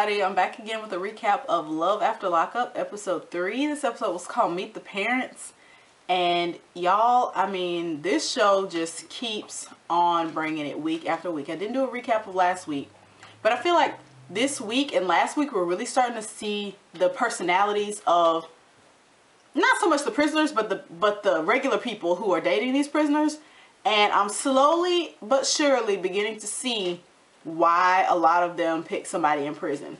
everybody, I'm back again with a recap of Love After Lockup, episode 3. This episode was called Meet the Parents. And y'all, I mean, this show just keeps on bringing it week after week. I didn't do a recap of last week, but I feel like this week and last week we're really starting to see the personalities of not so much the prisoners, but the regular people who are dating these prisoners. And I'm slowly but surely beginning to see why a lot of them pick somebody in prison.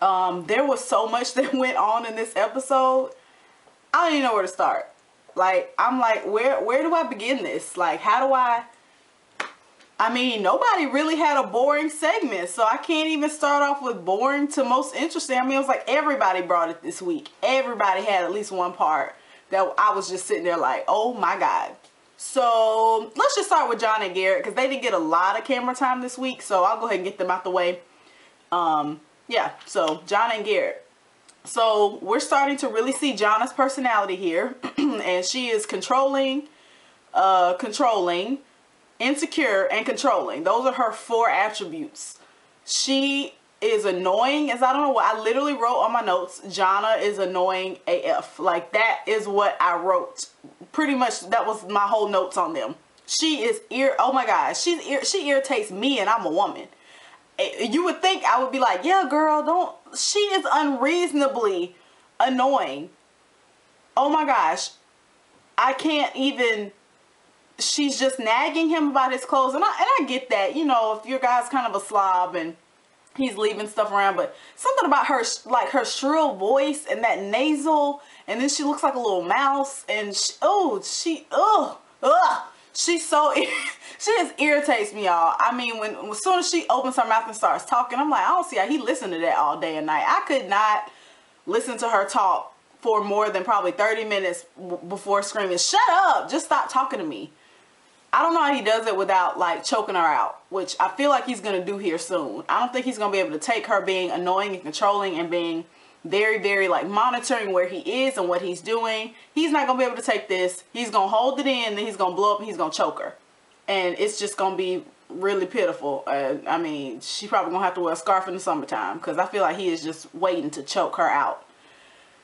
There was so much that went on in this episode. I don't even know where to start. Like, I'm like, where do I begin this? Like, how do I mean, nobody really had a boring segment, so I can't even start off with boring to most interesting. I mean, it was like everybody brought it this week. Everybody had at least one part that I was just sitting there like, oh my God. So let's just start with Johnna and Garrett, because they didn't get a lot of camera time this week, so I'll go ahead and get them out the way. Yeah, so Johnna and Garrett. So we're starting to really see Johnna's personality here, and she is controlling, insecure, and controlling. Those are her 4 attributes. She is annoying, as I don't know what I literally wrote on my notes. Johnna is annoying AF. Like, that is what I wrote. Pretty much that was my whole notes on them. She is oh my gosh, she irritates me, and I'm a woman. You would think I would be like, yeah girl, don't. She is unreasonably annoying. Oh my gosh, I can't even. She's just nagging him about his clothes, and I get that, you know, if your guy's kind of a slob and he's leaving stuff around, but something about her, like her shrill voice and that nasal, and then she looks like a little mouse, and she's so, she just irritates me, y'all. I mean, as soon as she opens her mouth and starts talking, I'm like, I don't see how he listened to that all day and night. I could not listen to her talk for more than probably 30 minutes before screaming, shut up, just stop talking to me. I don't know how he does it without like choking her out, which I feel like he's going to do here soon. I don't think he's going to be able to take her being annoying and controlling and being very, very like monitoring where he is and what he's doing. He's not going to be able to take this. He's going to hold it in, then he's going to blow up and he's going to choke her. And it's just going to be really pitiful. I mean, she probably going to have to wear a scarf in the summertime, because I feel like he is just waiting to choke her out.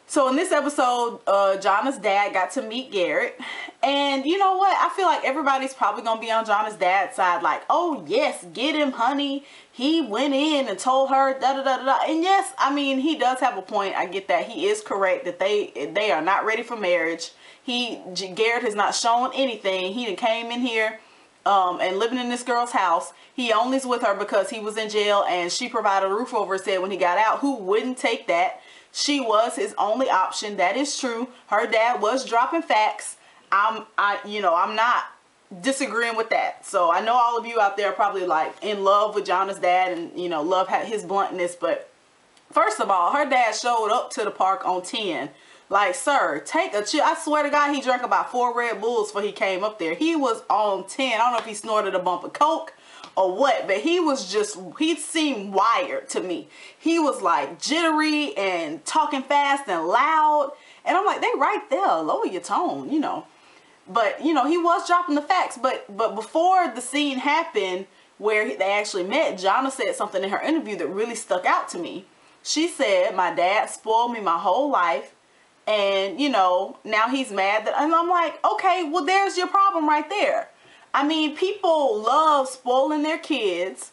So in this episode, Johnna's dad got to meet Garrett. And you know what? I feel like everybody's probably going to be on Johnna's dad's side. Like, oh yes, get him, honey. He went in and told her da-da-da-da-da. And yes, I mean, he does have a point. I get that. He is correct that they are not ready for marriage. Garrett has not shown anything. He came in here and living in this girl's house. He only is with her because he was in jail and she provided a roof over his head when he got out. Who wouldn't take that? She was his only option. That is true. Her dad was dropping facts. I'm not disagreeing with that. So I know all of you out there are probably like in love with Johnna's dad and, you know, love his bluntness. But first of all, her dad showed up to the park on 10. Like, sir, take a chill. I swear to God, he drank about 4 Red Bulls before he came up there. He was on 10. I don't know if he snorted a bump of Coke or what, but he seemed wired to me. He was like jittery and talking fast and loud. And I'm like, they right there, lower your tone, you know. But, you know, he was dropping the facts. But before the scene happened where they actually met, Johnna said something in her interview that really stuck out to me. She said, my dad spoiled me my whole life. And, you know, now he's mad that, and I'm like, okay, well, there's your problem right there. I mean, people love spoiling their kids,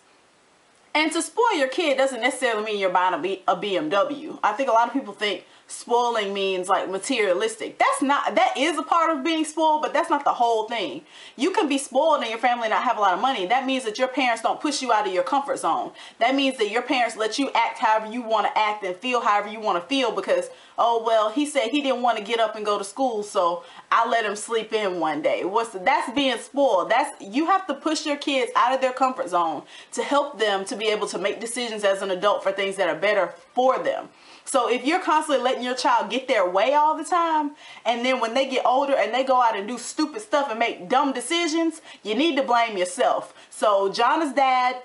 and to spoil your kid doesn't necessarily mean you're buying a BMW. I think a lot of people think spoiling means like materialistic. That is a part of being spoiled, but that's not the whole thing. You can be spoiled and your family not have a lot of money. That means that your parents don't push you out of your comfort zone. That means that your parents let you act however you want to act and feel however you want to feel because, oh, well, he said he didn't want to get up and go to school, so I let him sleep in one day. That's being spoiled. You have to push your kids out of their comfort zone to help them to be able to make decisions as an adult for things that are better for them. So if you're constantly letting your child get their way all the time, and then when they get older and they go out and do stupid stuff and make dumb decisions, you need to blame yourself. So Johnna's dad,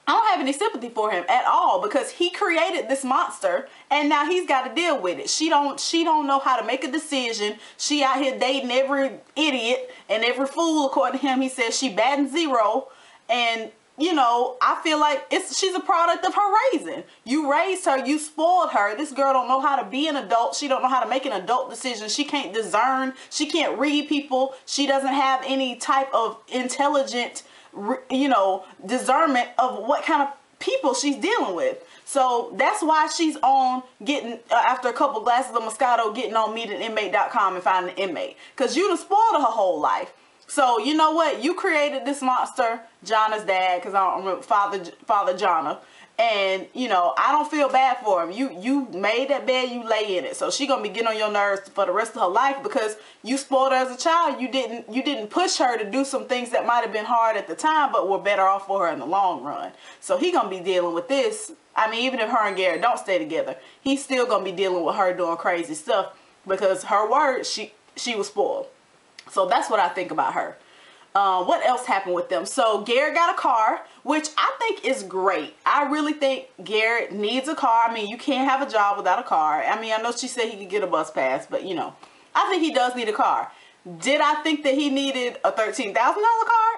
I don't have any sympathy for him at all, because he created this monster and now he's got to deal with it. She don't know how to make a decision. She out here dating every idiot and every fool, according to him. He says she batting 0, and you know, I feel like she's a product of her raising. You raised her, you spoiled her. This girl don't know how to be an adult. She don't know how to make an adult decision. She can't discern. She can't read people. She doesn't have any type of intelligent, you know, discernment of what kind of people she's dealing with. So that's why she's on getting, after a couple glasses of Moscato, getting on meetinginmate.com and finding an inmate. Because you done spoiled her whole life. So, you know what? You created this monster, Johnna's dad, because I don't remember, Father Johnna. And, you know, I don't feel bad for him. You made that bed, you lay in it. So she going to be getting on your nerves for the rest of her life because you spoiled her as a child. You didn't push her to do some things that might have been hard at the time, but were better off for her in the long run. So he going to be dealing with this. I mean, even if her and Garrett don't stay together, he's still going to be dealing with her doing crazy stuff because her word, she was spoiled. So that's what I think about her. What else happened with them? So Garrett got a car, which I think is great. I really think Garrett needs a car. I mean, you can't have a job without a car. I mean, I know she said he could get a bus pass, but you know, I think he does need a car. Did I think that he needed a $13,000 car?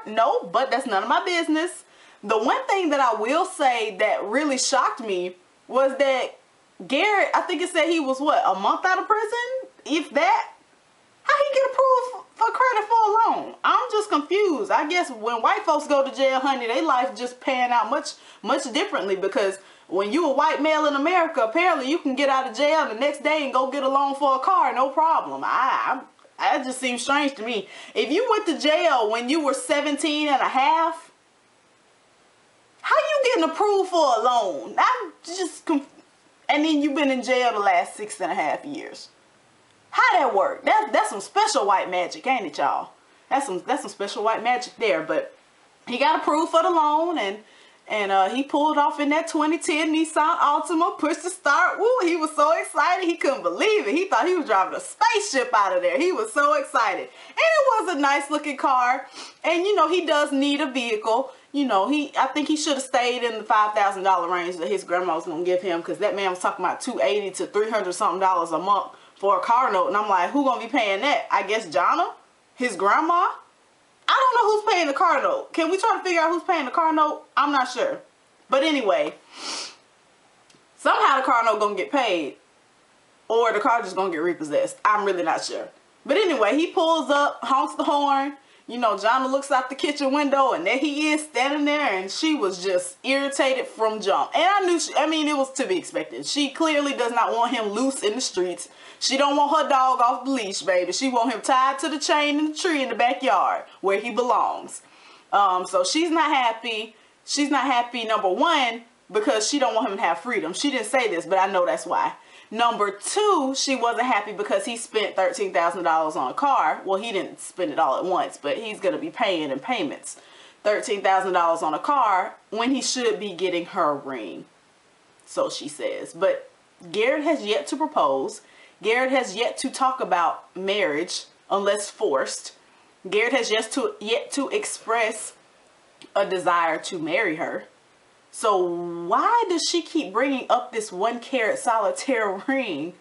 No, but that's none of my business. The one thing that I will say that really shocked me was that Garrett, I think it said he was what, a month out of prison? If that? How he get approved for credit for a loan? I'm just confused. I guess when white folks go to jail, honey, their life just pan out much differently, because when you a white male in America, apparently you can get out of jail the next day and go get a loan for a car, no problem. That just seems strange to me. If you went to jail when you were 17 and a half, how you getting approved for a loan? I'm just confused. And then you've been in jail the last 6.5 years. How that work? That's some special white magic, ain't it, y'all? That's some special white magic there. But he got approved for the loan, and he pulled off in that 2010 Nissan Altima, pushed the start. Woo! He was so excited he couldn't believe it. He thought he was driving a spaceship out of there. He was so excited, and it was a nice looking car. And you know, he does need a vehicle. You know, I think he should have stayed in the $5,000 range that his grandma was gonna give him, because that man was talking about $280 to $300 something a month for a car note. And I'm like, who gonna be paying that? I guess Johnna? His grandma? I don't know who's paying the car note. Can we try to figure out who's paying the car note? I'm not sure. But anyway, somehow the car note gonna get paid, or the car just gonna get repossessed. I'm really not sure. But anyway, he pulls up, honks the horn. You know, Johnna looks out the kitchen window, and there he is standing there, and she was just irritated from jump. And I knew, I mean, it was to be expected. She clearly does not want him loose in the streets. She don't want her dog off the leash, baby. She want him tied to the chain in the tree in the backyard where he belongs. So she's not happy. She's not happy, number one, because she don't want him to have freedom. She didn't say this, but I know that's why. Number two, she wasn't happy because he spent $13,000 on a car. Well, he didn't spend it all at once, but he's going to be paying in payments $13,000 on a car when he should be getting her a ring. So she says. But Garrett has yet to propose. Garrett has yet to talk about marriage unless forced. Garrett has yet to express a desire to marry her. So why does she keep bringing up this 1-carat solitaire ring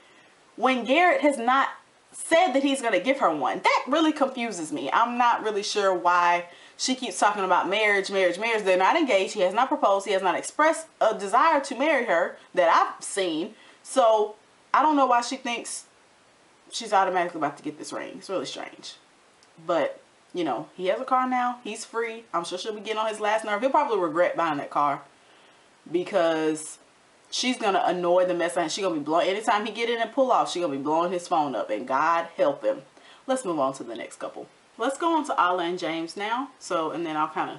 when Garrett has not said that he's going to give her one? That really confuses me. I'm not really sure why she keeps talking about marriage. They're not engaged. He has not proposed. He has not expressed a desire to marry her that I've seen. So I don't know why she thinks she's automatically about to get this ring. It's really strange. But, you know, he has a car now. He's free. I'm sure she'll be getting on his last nerve. He'll probably regret buying that car, because she's going to annoy the mess out of him. She's going to be blowing, anytime he get in and pull off, she's going to be blowing his phone up, and God help him. Let's move on to the next couple. Let's go on to Alla and James now. So, and then I'll kind of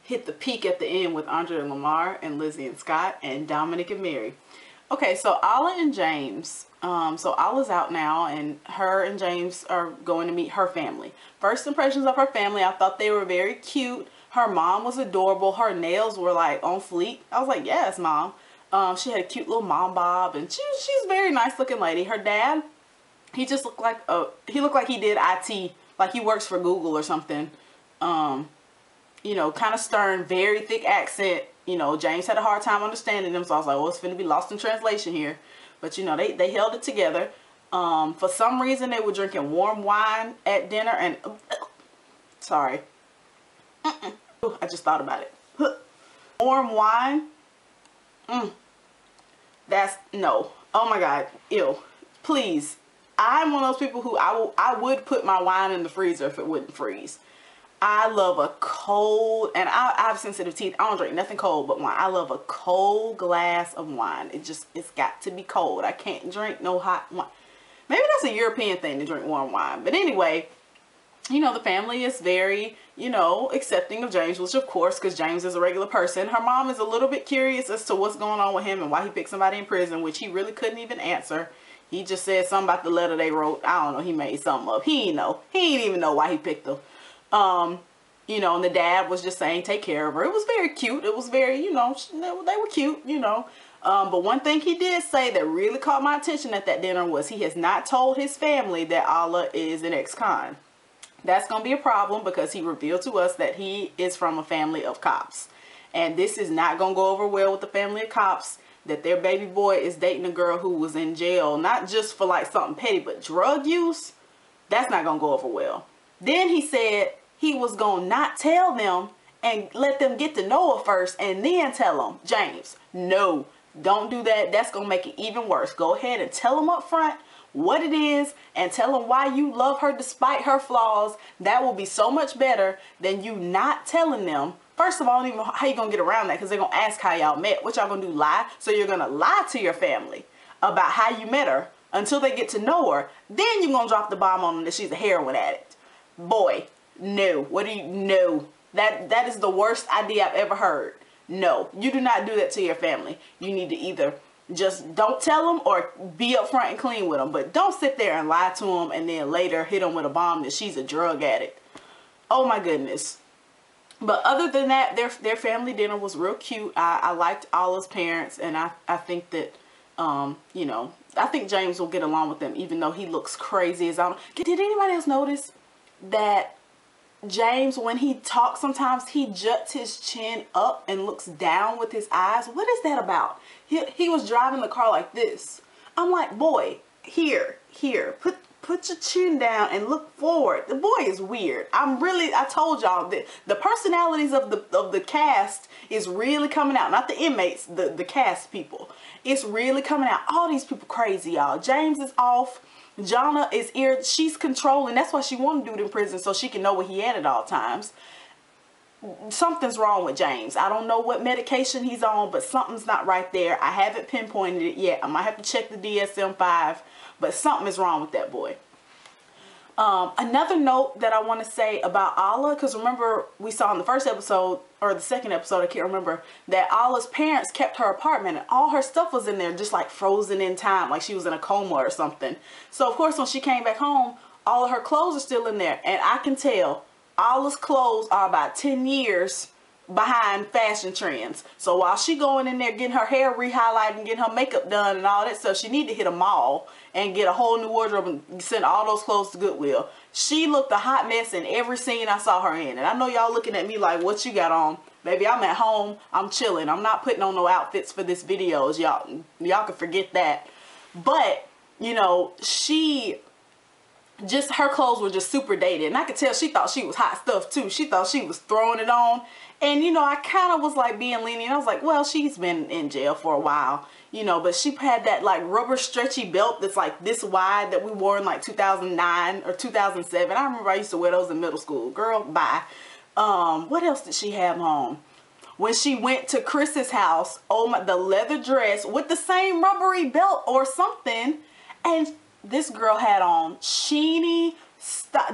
hit the peak at the end with Andrea and Lamar and Lizzie and Scott and Dominic and Mary. Okay, so Alla and James. So Alla's out now, and her and James are going to meet her family. First impressions of her family, I thought they were very cute. Her mom was adorable. Her nails were like on fleek. I was like, yes, mom. She had a cute little mom bob, and she's a very nice looking lady. Her dad, he just looked like he did IT, like he works for Google or something. You know, kind of stern, very thick accent. You know, James had a hard time understanding them, so I was like, oh, it's finna be lost in translation here. But you know, they held it together. For some reason, they were drinking warm wine at dinner, and sorry. I just thought about it. Warm wine? That's, no. Oh my God, ew. Please. I'm one of those people who I would put my wine in the freezer if it wouldn't freeze. I love a cold, and I have sensitive teeth. I don't drink nothing cold but wine. I love a cold glass of wine. It's got to be cold. I can't drink no hot wine. Maybe that's a European thing to drink warm wine. But anyway, you know, the family is very, you know, accepting of James, which of course, because James is a regular person. Her mom is a little bit curious as to what's going on with him and why he picked somebody in prison, which he really couldn't even answer. He just said something about the letter they wrote. I don't know. He made something up. He ain't know. He ain't even know why he picked them. You know, and the dad was just saying, take care of her. It was very cute. It was very, you know, they were cute, you know. But one thing he did say that really caught my attention at that dinner was he has not told his family that Alla is an ex-con. That's going to be a problem because he revealed to us that he is from a family of cops. And this is not going to go over well with the family of cops, that their baby boy is dating a girl who was in jail, not just for like something petty, but drug use. That's not going to go over well. Then he said he was going to not tell them and let them get to know her first and then tell them. James, no, don't do that. That's going to make it even worse. Go ahead and tell them up front what it is and tell them why you love her despite her flaws. That will be so much better than you not telling them. First of all, I don't even know how you're going to get around that, because they're going to ask how y'all met. What y'all going to do, lie? So you're going to lie to your family about how you met her until they get to know her. Then you're going to drop the bomb on them that she's a heroin addict. Boy, no. What do you, no. That is the worst idea I've ever heard. No, you do not do that to your family. You need to either just don't tell them or be upfront and clean with them. But don't sit there and lie to them and then later hit them with a bomb that she's a drug addict. Oh my goodness. But other than that, their family dinner was real cute. I liked Alla's parents, and I think that, you know, I think James will get along with them, even though he looks crazy as I don't. Did anybody else notice that James, when he talks, sometimes he juts his chin up and looks down with his eyes? What is that about? He was driving the car like this. I'm like, boy, here, put your chin down and look forward. The boy is weird. I told y'all that the personalities of the cast is really coming out. Not the inmates, the cast people. It's really coming out. All these people crazy, y'all. James is off. Johnna is she's controlling. That's why she wanted to do it in prison, so she can know where he at all times. Something's wrong with James. I don't know what medication he's on, but something's not right there. I haven't pinpointed it yet. I might have to check the DSM-5, but something is wrong with that boy. Another note that I want to say about Alla, because remember we saw in the first episode, or the second episode, I can't remember, that Alla's parents kept her apartment and all her stuff was in there just like frozen in time, like she was in a coma or something. So of course when she came back home, all of her clothes are still in there, and I can tell Alla's clothes are about 10 years behind fashion trends. So while she going in there getting her hair re-highlighted and getting her makeup done and all that stuff, she need to hit a mall and get a whole new wardrobe and send all those clothes to Goodwill. She looked a hot mess in every scene I saw her in. And I know y'all looking at me like, what you got on? Baby, I'm at home. I'm chilling. I'm not putting on no outfits for this videos. Y'all can forget that. But, you know, her clothes were just super dated. And I could tell she thought she was hot stuff too. She thought she was throwing it on. And, you know, I kind of was like being lenient. I was like, well, she's been in jail for a while, you know, but she had that like rubber stretchy belt that's like this wide that we wore in like 2009 or 2007. I remember I used to wear those in middle school. Girl, bye. What else did she have on? When she went to Chris's house, oh my, the leather dress with the same rubbery belt or something. And this girl had on sheeny,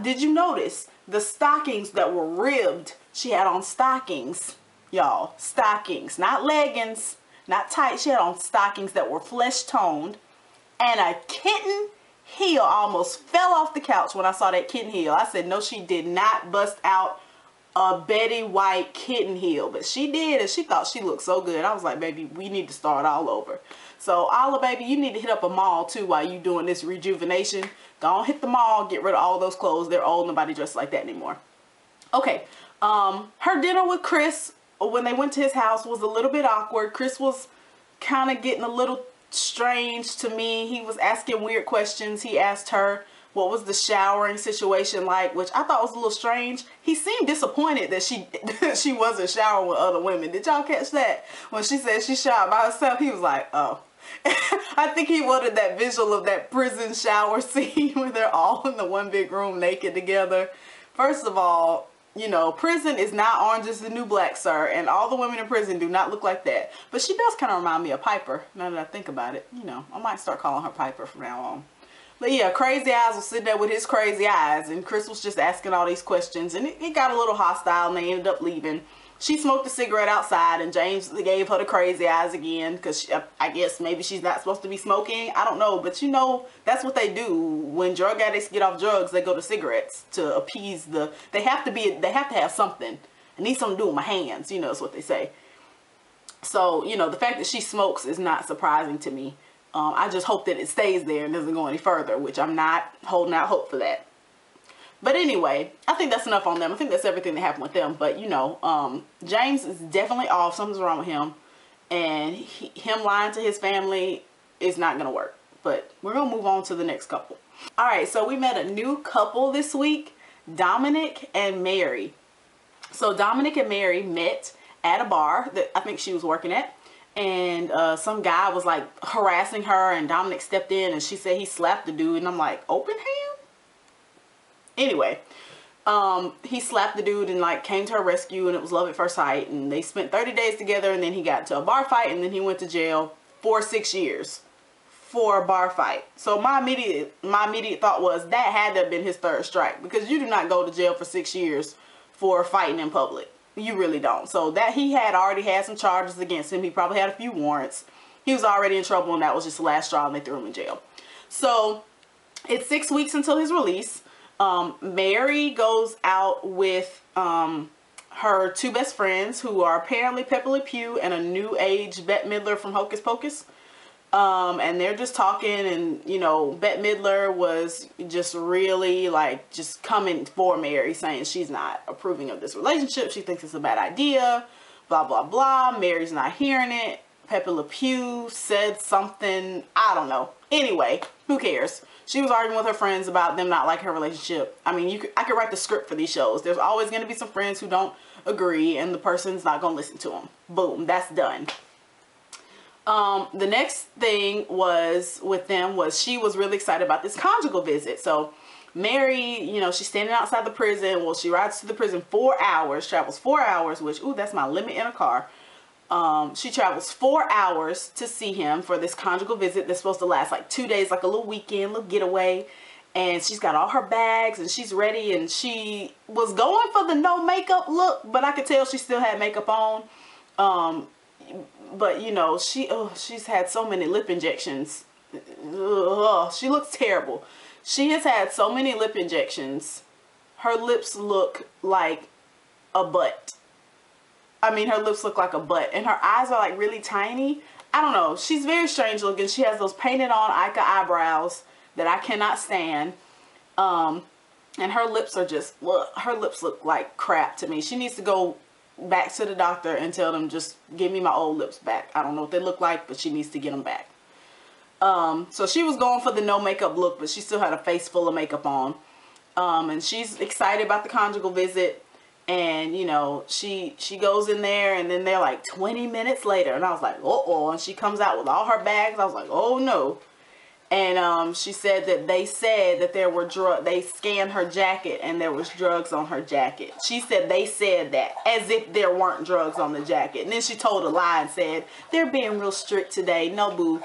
did you notice the stockings that were ribbed? She had on stockings, y'all, stockings, not leggings, not tight. She had on stockings that were flesh toned, and a kitten heel. Almost fell off the couch when I saw that kitten heel. I said, no, she did not bust out a Betty White kitten heel, but she did, and she thought she looked so good. I was like, baby, we need to start all over. So Alla, baby, you need to hit up a mall too while you doing this rejuvenation. Go on, hit the mall, get rid of all those clothes. They're old. Nobody dresses like that anymore. Okay. Her dinner with Chris when they went to his house was a little bit awkward. Chris was kind of getting a little strange to me. He was asking weird questions. He asked her what was the showering situation like, which I thought was a little strange. He seemed disappointed that she wasn't showering with other women. Did y'all catch that? When she said she showered by herself, he was like, oh. I think he wanted that visual of that prison shower scene where they're all in the one big room naked together. First of all, you know, prison is not Orange is the New Black, sir, and all the women in prison do not look like that. But she does kind of remind me of Piper, now that I think about it. You know, I might start calling her Piper from now on. But yeah, Crazy Eyes was sitting there with his crazy eyes, and Chris was just asking all these questions, and it got a little hostile, and they ended up leaving. She smoked a cigarette outside, and James gave her the crazy eyes again, because I guess maybe she's not supposed to be smoking. I don't know, but you know, that's what they do. When drug addicts get off drugs, they go to cigarettes to appease the, they have to have something. I need something to do with my hands, you know, is what they say. So, you know, the fact that she smokes is not surprising to me. I just hope that it stays there and doesn't go any further, which I'm not holding out hope for that. But anyway, I think that's enough on them. I think that's everything that happened with them. But, you know, James is definitely off. Something's wrong with him. And him lying to his family is not going to work. But we're going to move on to the next couple. All right, so we met a new couple this week, Dominic and Mary. So Dominic and Mary met at a bar that I think she was working at. And some guy was like harassing her, and Dominic stepped in and she said he slapped the dude. And I'm like, open hand? Anyway, he slapped the dude and like came to her rescue, and it was love at first sight, and they spent 30 days together, and then he got into a bar fight, and then he went to jail for 6 years for a bar fight. So my immediate thought was that had to have been his third strike, because you do not go to jail for 6 years for fighting in public. You really don't. So that he had already had some charges against him. He probably had a few warrants. He was already in trouble, and that was just the last straw, and they threw him in jail. So it's 6 weeks until his release. Mary goes out with her two best friends, who are apparently Pepe Le Pew and a new age Bette Midler from Hocus Pocus. And they're just talking, and you know, Bette Midler was just really like just coming for Mary, saying she's not approving of this relationship. She thinks it's a bad idea, blah blah blah. Mary's not hearing it. Pepe Le Pew said something, I don't know. Anyway, who cares? She was arguing with her friends about them not liking her relationship. I mean, I could write the script for these shows. There's always going to be some friends who don't agree, and the person's not going to listen to them. Boom, that's done. The next thing was with them was she was really excited about this conjugal visit. So Mary, you know, she's standing outside the prison. Well, she rides to the prison 4 hours, travels 4 hours, which, ooh, that's my limit in a car. She travels 4 hours to see him for this conjugal visit that's supposed to last like 2 days, like a little weekend, little getaway. And she's got all her bags and she's ready, and she was going for the no makeup look, but I could tell she still had makeup on. But you know, she's had so many lip injections. Ugh, she looks terrible. She has had so many lip injections. Her lips look like a butt. I mean, her lips look like a butt, and her eyes are like really tiny. I don't know. She's very strange looking. She has those painted on Ica eyebrows that I cannot stand. And her lips are just, look, her lips look like crap to me. She needs to go back to the doctor and tell them, just give me my old lips back. I don't know what they look like, but she needs to get them back. So she was going for the no makeup look, but she still had a face full of makeup on. And she's excited about the conjugal visit. And, you know, she goes in there, and then they're like 20 minutes later. And I was like, uh-oh. And she comes out with all her bags. I was like, oh, no. And she said that there were drugs. They scanned her jacket, and there was drugs on her jacket. She said they said that as if there weren't drugs on the jacket. And then she told a lie and said, they're being real strict today. No, boo.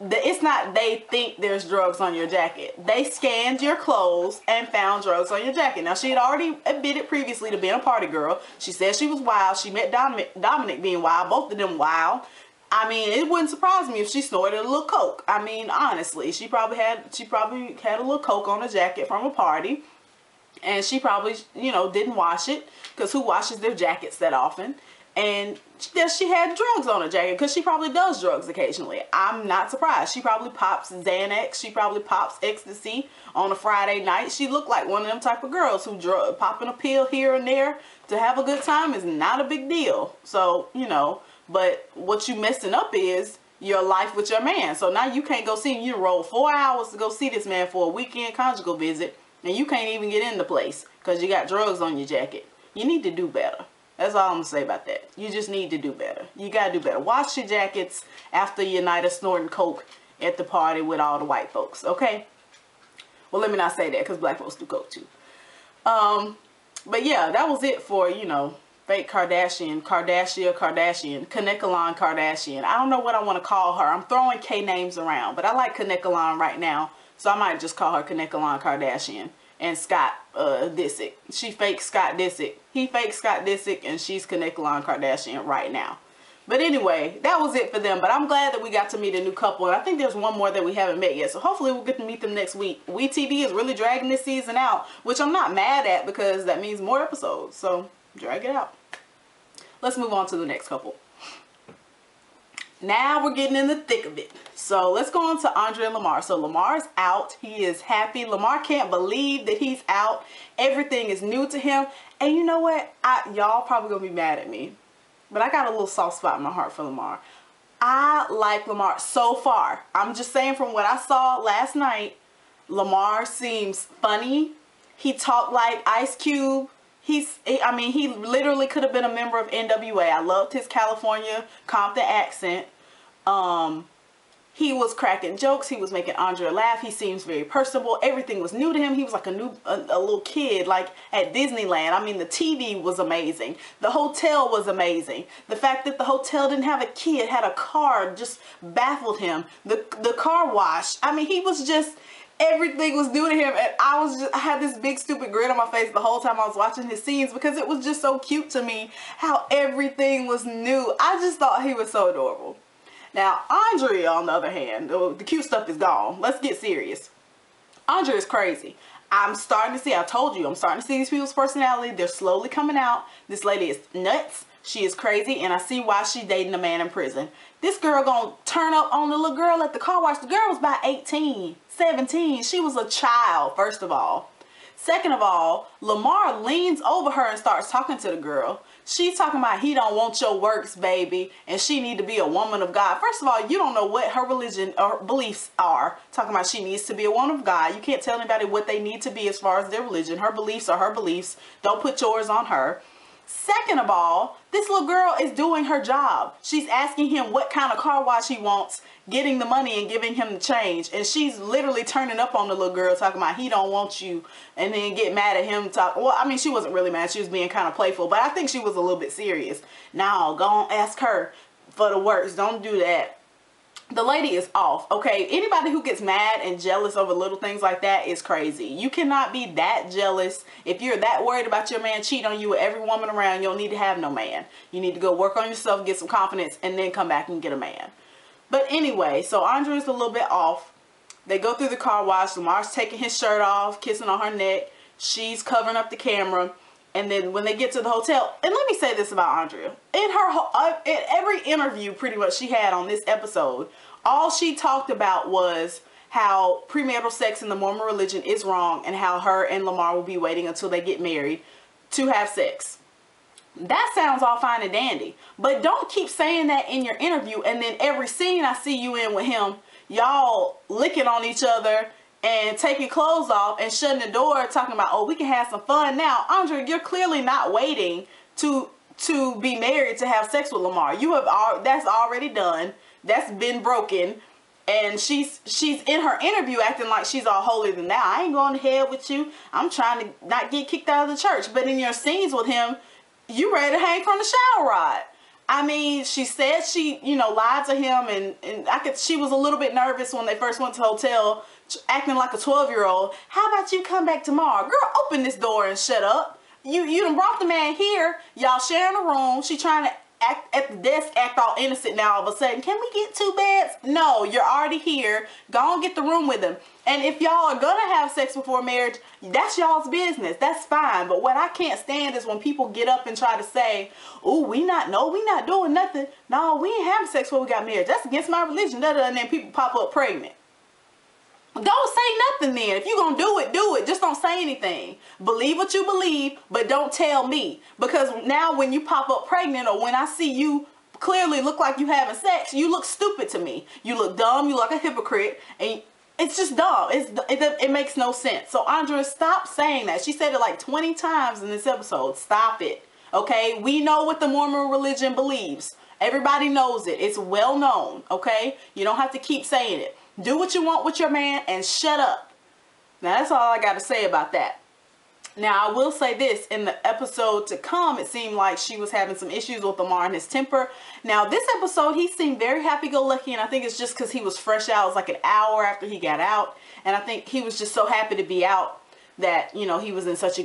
It's not they think there's drugs on your jacket. They scanned your clothes and found drugs on your jacket. Now, she had already admitted previously to being a party girl. She said she was wild. She met Dominic being wild. Both of them wild. I mean, it wouldn't surprise me if she snorted a little coke. I mean, honestly, she probably had a little coke on her jacket from a party. And she probably, you know, didn't wash it, because who washes their jackets that often? And she had drugs on her jacket, because she probably does drugs occasionally. I'm not surprised. She probably pops Xanax. She probably pops ecstasy on a Friday night. She looked like one of them type of girls who popping a pill here and there to have a good time is not a big deal. So, you know, but what you messing up is your life with your man. So now you can't go see him. You roll 4 hours to go see this man for a weekend conjugal visit, and you can't even get in the place because you got drugs on your jacket. You need to do better. That's all I'm going to say about that. You just need to do better. You got to do better. Wash your jackets after your night of snorting coke at the party with all the white folks, okay? Well, let me not say that because black folks do coke too. But yeah, that was it for, you know, fake Kanekalon Kardashian. I don't know what I want to call her. I'm throwing K names around, but I like Kanekalon right now, so I might just call her Kanekalon Kardashian. And Scott Disick. She fake Scott Disick. He fake Scott Disick, and she's Kanekalon Kardashian right now. But anyway, that was it for them. But I'm glad that we got to meet a new couple. And I think there's one more that we haven't met yet. So hopefully we'll get to meet them next week. WeTV is really dragging this season out, which I'm not mad at because that means more episodes. So drag it out. Let's move on to the next couple. Now we're getting in the thick of it. So let's go on to Andrea and Lamar. So Lamar's out. He is happy. Lamar can't believe that he's out. Everything is new to him. And you know what? Y'all probably gonna be mad at me, but I got a little soft spot in my heart for Lamar. I like Lamar so far. I'm just saying, from what I saw last night, Lamar seems funny. He talked like Ice Cube. He literally could have been a member of NWA. I loved his California Compton accent. He was cracking jokes. He was making Andrea laugh. He seems very personable. Everything was new to him. He was like a little kid, like at Disneyland. I mean, the TV was amazing. The hotel was amazing. The fact that the hotel didn't have a key, it had a car, just baffled him. The car wash. I mean, he was just, everything was new to him, and I had this big stupid grin on my face the whole time I was watching his scenes because it was just so cute to me how everything was new. I just thought he was so adorable. Now, Andrea, on the other hand, the cute stuff is gone. Let's get serious. Andrea is crazy. I'm starting to see, I told you, I'm starting to see these people's personality. They're slowly coming out. This lady is nuts. She is crazy, and I see why she's dating a man in prison. This girl gonna turn up on the little girl at the car wash. The girl was about 18, 17. She was a child, first of all. Second of all, Lamar leans over her and starts talking to the girl. She's talking about he don't want your works, baby, and she need to be a woman of God. First of all, you don't know what her religion or beliefs are. Talking about she needs to be a woman of God. You can't tell anybody what they need to be as far as their religion. Her beliefs are her beliefs. Don't put yours on her. Second of all, this little girl is doing her job. She's asking him what kind of car wash he wants, getting the money and giving him the change. And she's literally turning up on the little girl, talking about he don't want you, and then get mad at him. Well, I mean, she wasn't really mad. She was being kind of playful, but I think she was a little bit serious. Now, go on, ask her for the works. Don't do that. The lady is off, okay? Anybody who gets mad and jealous over little things like that is crazy. You cannot be that jealous. If you're that worried about your man cheating on you with every woman around, you don't need to have no man. You need to go work on yourself, get some confidence, and then come back and get a man. But anyway, so Andrea's a little bit off. They go through the car wash. Lamar's taking his shirt off, kissing on her neck. She's covering up the camera. And then when they get to the hotel, and let me say this about Andrea. In every interview pretty much she had on this episode, all she talked about was how premarital sex in the Mormon religion is wrong and how her and Lamar will be waiting until they get married to have sex. That sounds all fine and dandy, but don't keep saying that in your interview and then every scene I see you in with him, y'all licking on each other and taking clothes off and shutting the door, talking about, oh, we can have some fun now. Andrea, you're clearly not waiting to be married to have sex with Lamar. That's already done. That's been broken. And she's in her interview acting like she's all holier than thou. I ain't going to hell with you. I'm trying to not get kicked out of the church. But in your scenes with him, you ready to hang from the shower rod. I mean, she said she, lied to him, and she was a little bit nervous when they first went to the hotel, acting like a 12-year-old. How about you come back tomorrow? Girl, open this door and shut up. You done brought the man here. Y'all sharing a room. She trying to act at the desk, act all innocent now all of a sudden. Can we get 2 beds? No, you're already here. Go and get the room with him. And if y'all are gonna have sex before marriage, that's y'all's business. That's fine. But what I can't stand is when people get up and try to say, oh, we not doing nothing. No, we ain't having sex before we got married. That's against my religion. And then people pop up pregnant. Don't say nothing then. If you're going to do it. Just don't say anything. Believe what you believe, but don't tell me. Because now when you pop up pregnant or when I see you clearly look like you having sex, you look stupid to me. You look dumb, you look like a hypocrite, and it's just dumb. It makes no sense. So Andrea, stop saying that. She said it like 20 times in this episode. Stop it. Okay? We know what the Mormon religion believes. Everybody knows it. It's well known. Okay? You don't have to keep saying it. Do what you want with your man and shut up. Now that's all I got to say about that. Now, I will say this, in the episode to come, it seemed like she was having some issues with Lamar and his temper. Now, this episode, he seemed very happy-go-lucky, and I think it's just because he was fresh out. It was like an hour after he got out, and I think he was just so happy to be out that, you know, he was in such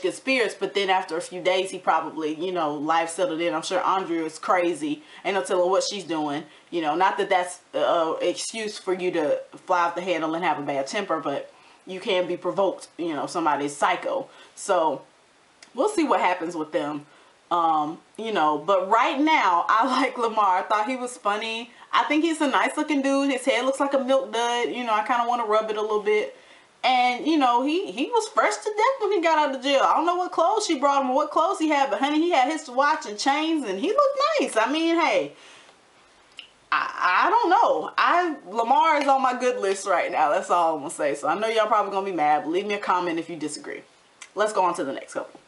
good spirits. But then after a few days, he probably, you know, life settled in. I'm sure Andrea is crazy. Ain't no telling what she's doing. You know, not that that's an excuse for you to fly off the handle and have a bad temper, but you can be provoked, you know, somebody's psycho. So we'll see what happens with them. You know, but right now I like Lamar. I thought he was funny. I think he's a nice looking dude. His head looks like a milk dud. You know, I kind of want to rub it a little bit. And, you know, he was fresh to death when he got out of jail. I don't know what clothes she brought him or what clothes he had, but honey, he had his watch and chains and he looked nice. I mean, hey, I don't know. Lamar is on my good list right now. That's all I'm going to say. So I know y'all probably going to be mad, but leave me a comment if you disagree. Let's go on to the next couple.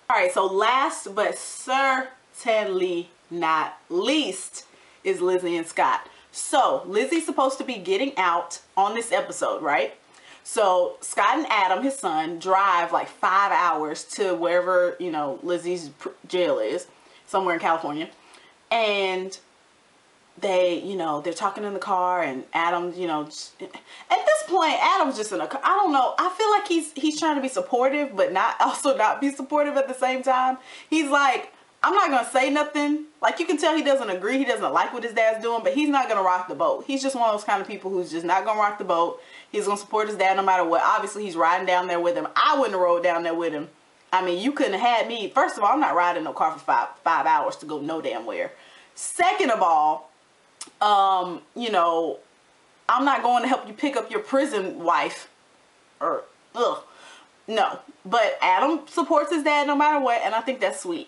Alright, so last but certainly not least is Lizzie and Scott. So Lizzie's supposed to be getting out on this episode, right? So Scott and Adam, his son, drive like 5 hours to wherever, you know, Lizzie's jail is, somewhere in California. And they, you know, they're talking in the car, and Adam, you know, at this point, Adam's just in a, I don't know, I feel like he's trying to be supportive, but not be supportive at the same time. He's like, I'm not going to say nothing. Like, you can tell he doesn't agree. He doesn't like what his dad's doing, but he's not going to rock the boat. He's just one of those kind of people who's just not going to rock the boat. He's going to support his dad no matter what. Obviously, he's riding down there with him. I wouldn't have rode down there with him. I mean, you couldn't have had me. First of all, I'm not riding no car for five hours to go no damn where. Second of all, you know, I'm not going to help you pick up your prison wife. Or, no. But Adam supports his dad no matter what, and I think that's sweet.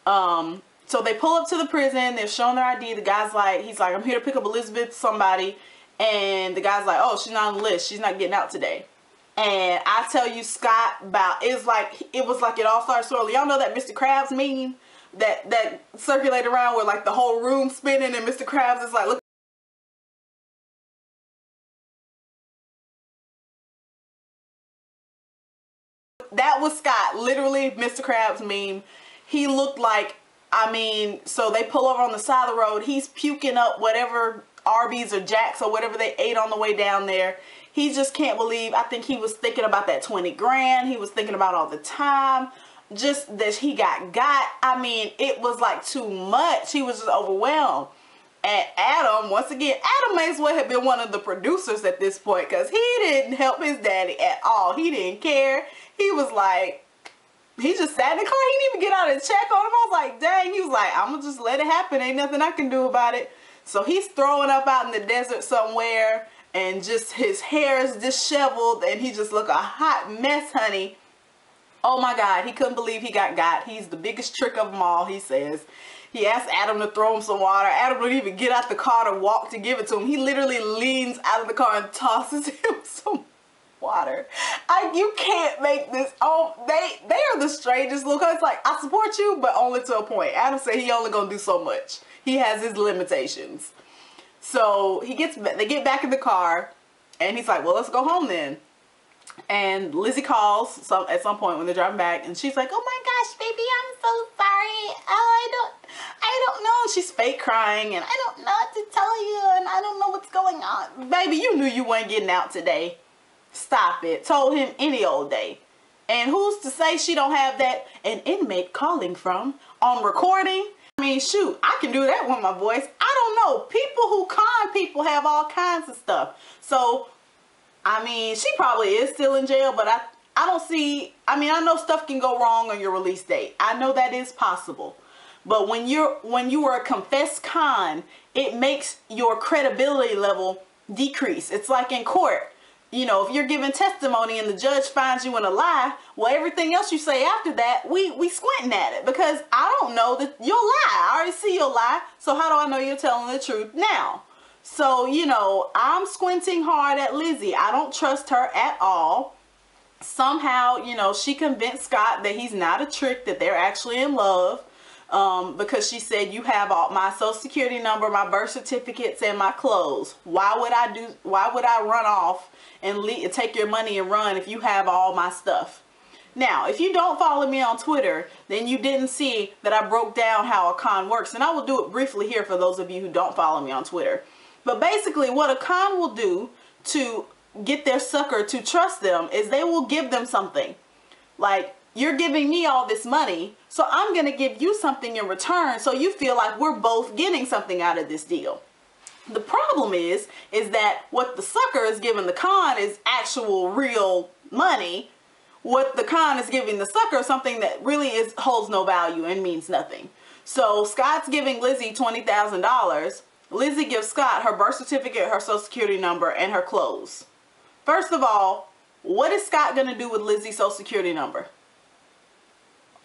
So they pull up to the prison. They're showing their ID. The guy's like, he's like, I'm here to pick up Elizabeth, somebody. And the guy's like, oh, she's not on the list. She's not getting out today. And I tell you, Scott, it was like it all started swirling. Y'all know that Mr. Krabs meme that circulated around where like the whole room spinning and Mr. Krabs is like, look. That was Scott, literally Mr. Krabs meme. He looked like, I mean, so they pull over on the side of the road. He's puking up whatever Arby's or Jack's or whatever they ate on the way down there. He just can't believe, I think he was thinking about that 20 grand. He was thinking about all the time. Just that he got. I mean, it was like too much. He was just overwhelmed. And Adam, once again, Adam may as well have been one of the producers at this point, because he didn't help his daddy at all. He didn't care. He was like, he just sat in the car. He didn't even get out and check on him. I was like, dang. He was like, I'm going to just let it happen. Ain't nothing I can do about it. So he's throwing up out in the desert somewhere, and just his hair is disheveled, and he just look a hot mess, honey. Oh my God, he couldn't believe he got. He's the biggest trick of them all, he says. He asked Adam to throw him some water. Adam don't even get out the car to walk to give it to him. He literally leans out of the car and tosses him some water. You can't make this. Oh, they are the strangest little. It's like, I support you, but only to a point. Adam said he only gonna do so much. He has his limitations. So they get back in the car, and he's like, well, let's go home then. And Lizzie calls at some point when they're driving back, and she's like, oh my gosh, baby, I'm so sorry. Oh, I don't know. She's fake crying, and I don't know what to tell you, and I don't know what's going on. Baby, you knew you weren't getting out today. Stop it. Told him any old day. And who's to say she don't have that an inmate calling from on recording? I mean, shoot, I can do that with my voice. I don't know. People who con people have all kinds of stuff. So, I mean, she probably is still in jail, but I don't see, I mean, I know stuff can go wrong on your release date. I know that is possible. But when you are a confessed con, it makes your credibility level decrease. It's like in court. you know, if you're giving testimony and the judge finds you in a lie, well, everything else you say after that, we squinting at it, because I don't know that you'll lie. I already see your lie, so how do I know you're telling the truth now? So, you know, I'm squinting hard at Lizzie. I don't trust her at all. Somehow, you know, she convinced Scott that he's not a trick, that they're actually in love, because she said, you have all my social security number, my birth certificates, and my clothes. Why would I run off and take your money and run if you have all my stuff? Now, if you don't follow me on Twitter, then you didn't see that I broke down how a con works, and I will do it briefly here for those of you who don't follow me on Twitter. But basically, what a con will do to get their sucker to trust them is they will give them something. Like, you're giving me all this money, so I'm going to give you something in return, so you feel like we're both getting something out of this deal. The problem is that what the sucker is giving the con is actual real money. What the con is giving the sucker is something that really holds no value and means nothing. So Scott's giving Lizzie $20,000. Lizzie gives Scott her birth certificate, her social security number, and her clothes. First of all, what is Scott going to do with Lizzie's social security number?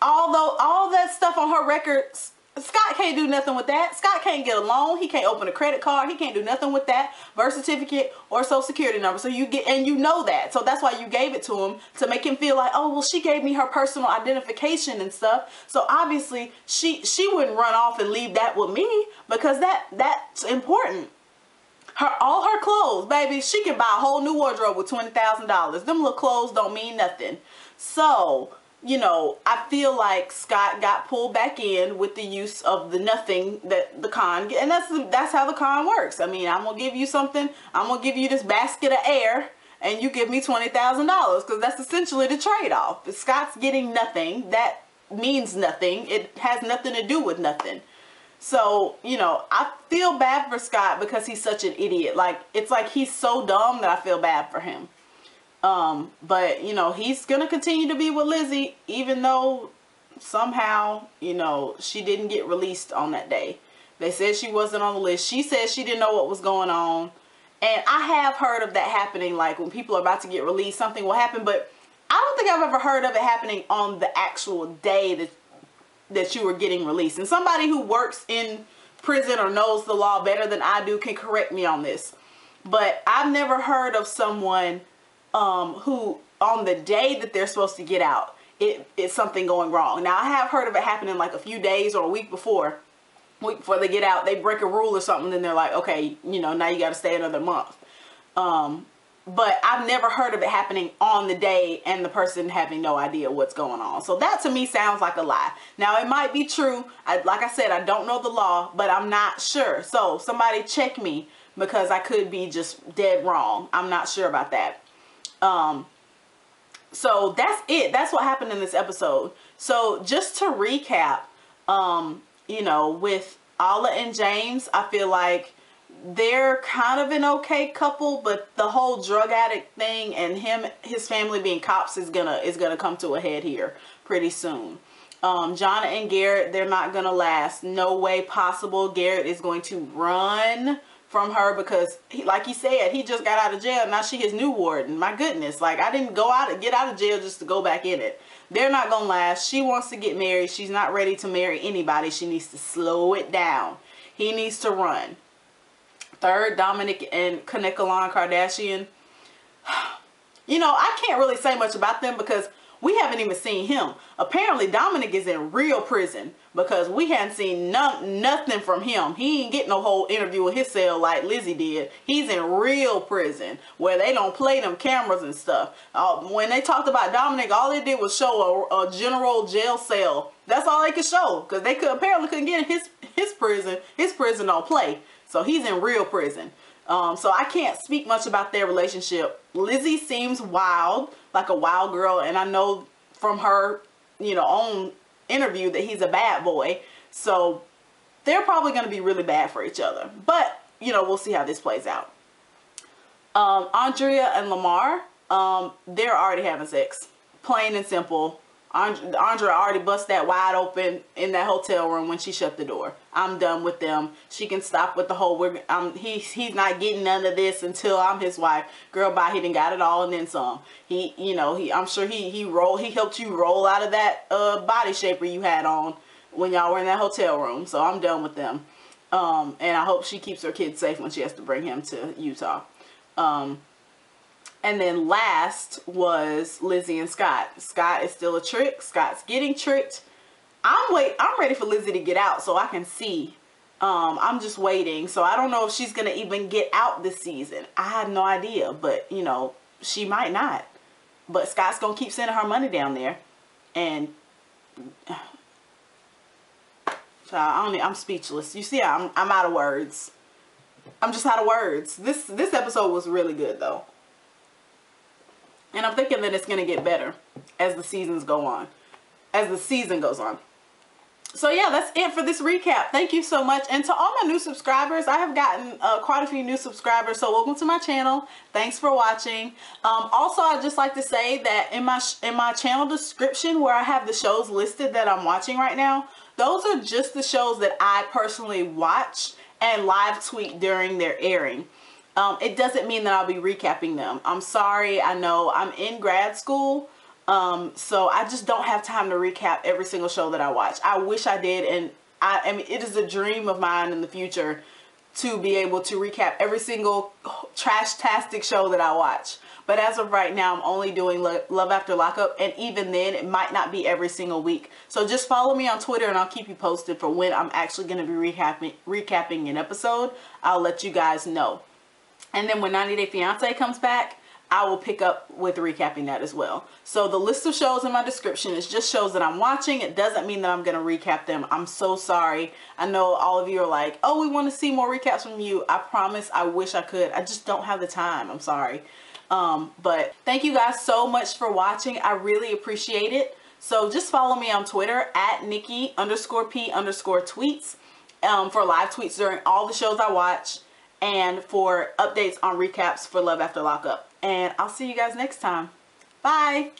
Although all that stuff on her records, Scott can't do nothing with that. Scott can't get a loan. He can't open a credit card. He can't do nothing with that birth certificate or social security number. So you know that. So that's why you gave it to him, to make him feel like, oh, well, she gave me her personal identification and stuff. So obviously she wouldn't run off and leave that with me, because that's important. All her clothes, baby, she can buy a whole new wardrobe with $20,000. Them little clothes don't mean nothing. So, you know, I feel like Scott got pulled back in with the use of the nothing that the con, and that's how the con works. I mean, I'm gonna give you something. I'm gonna give you this basket of air, and you give me $20,000, because that's essentially the trade-off. If Scott's getting nothing, that means nothing. It has nothing to do with nothing. So, you know, I feel bad for Scott because he's such an idiot. Like, it's like he's so dumb that I feel bad for him. But, you know, he's going to continue to be with Lizzie, even though somehow, you know, she didn't get released on that day. They said she wasn't on the list. She said she didn't know what was going on. And I have heard of that happening, like when people are about to get released, something will happen. But I don't think I've ever heard of it happening on the actual day that you were getting released. And somebody who works in prison or knows the law better than I do can correct me on this. But I've never heard of someone who on the day that they're supposed to get out, it's something going wrong. Now, I have heard of it happening like a few days or a week before they get out, they break a rule or something, then they're like, okay, you know, now you got to stay another month. But I've never heard of it happening on the day and the person having no idea what's going on. So that to me sounds like a lie. Now, it might be true. Like I said, I don't know the law, but I'm not sure. So somebody check me, because I could be just dead wrong. I'm not sure about that. So that's it. That's what happened in this episode. So just to recap, you know, with Alla and James, I feel like they're kind of an okay couple, but the whole drug addict thing and his family being cops is gonna come to a head here pretty soon. Johnna and Garrett, they're not gonna last. No way possible. Garrett is going to run from her, because like he said, he just got out of jail. Now she his new warden. My goodness, like, I didn't get out of jail just to go back in it. They're not gonna last. She wants to get married. She's not ready to marry anybody. She needs to slow it down. He needs to run. Third, Dominic and Kanekalon Kardashian. You know, I can't really say much about them because we haven't even seen him. Apparently, Dominic is in real prison, because we hadn't seen nothing from him. He ain't getting no whole interview in his cell like Lizzie did. He's in real prison where they don't play them cameras and stuff. When they talked about Dominic, all they did was show a general jail cell. That's all they could show, because they apparently couldn't get in his prison. His prison don't play. So he's in real prison. So I can't speak much about their relationship. Lizzie seems wild, like a wild girl. And I know from her, you know, own interview that he's a bad boy. So they're probably going to be really bad for each other. But, you know, we'll see how this plays out. Andrea and Lamar, they're already having sex. Plain and simple. Andrea already bust that wide open in that hotel room when she shut the door. I'm done with them. She can stop with the whole he's not getting none of this until I'm his wife. Girl, bye. He done got it all and then some. I'm sure he helped you roll out of that body shaper you had on when y'all were in that hotel room. So I'm done with them. And I hope she keeps her kids safe when she has to bring him to Utah. And then last was Lizzie and Scott. Scott is still a trick. Scott's getting tricked. I'm ready for Lizzie to get out so I can see. I'm just waiting. So I don't know if she's going to even get out this season. I have no idea. But, you know, she might not. But Scott's going to keep sending her money down there. And I'm speechless. You see, I'm out of words. I'm just out of words. This episode was really good, though. And I'm thinking that it's going to get better as the seasons go on. As the season goes on. So yeah, that's it for this recap. Thank you so much. And to all my new subscribers, I have gotten quite a few new subscribers. So welcome to my channel. Thanks for watching. Also, I'd just like to say that in my channel description where I have the shows listed that I'm watching right now, those are just the shows that I personally watch and live tweet during their airing. It doesn't mean that I'll be recapping them. I'm sorry. I know I'm in grad school. So I just don't have time to recap every single show that I watch. I wish I did. And I mean, it is a dream of mine in the future to be able to recap every single trash-tastic show that I watch. But as of right now, I'm only doing Love After Lockup. And even then, it might not be every single week. So just follow me on Twitter and I'll keep you posted for when I'm actually going to be recapping an episode. I'll let you guys know. And then when 90 Day Fiance comes back, I will pick up with recapping that as well. So the list of shows in my description is just shows that I'm watching. It doesn't mean that I'm going to recap them. I'm so sorry. I know all of you are like, oh, we want to see more recaps from you. I promise. I wish I could. I just don't have the time. I'm sorry. But thank you guys so much for watching. I really appreciate it. So just follow me on Twitter at Nikki_P_tweets for live tweets during all the shows I watch. And for updates on recaps for Love After Lockup. And I'll see you guys next time. Bye!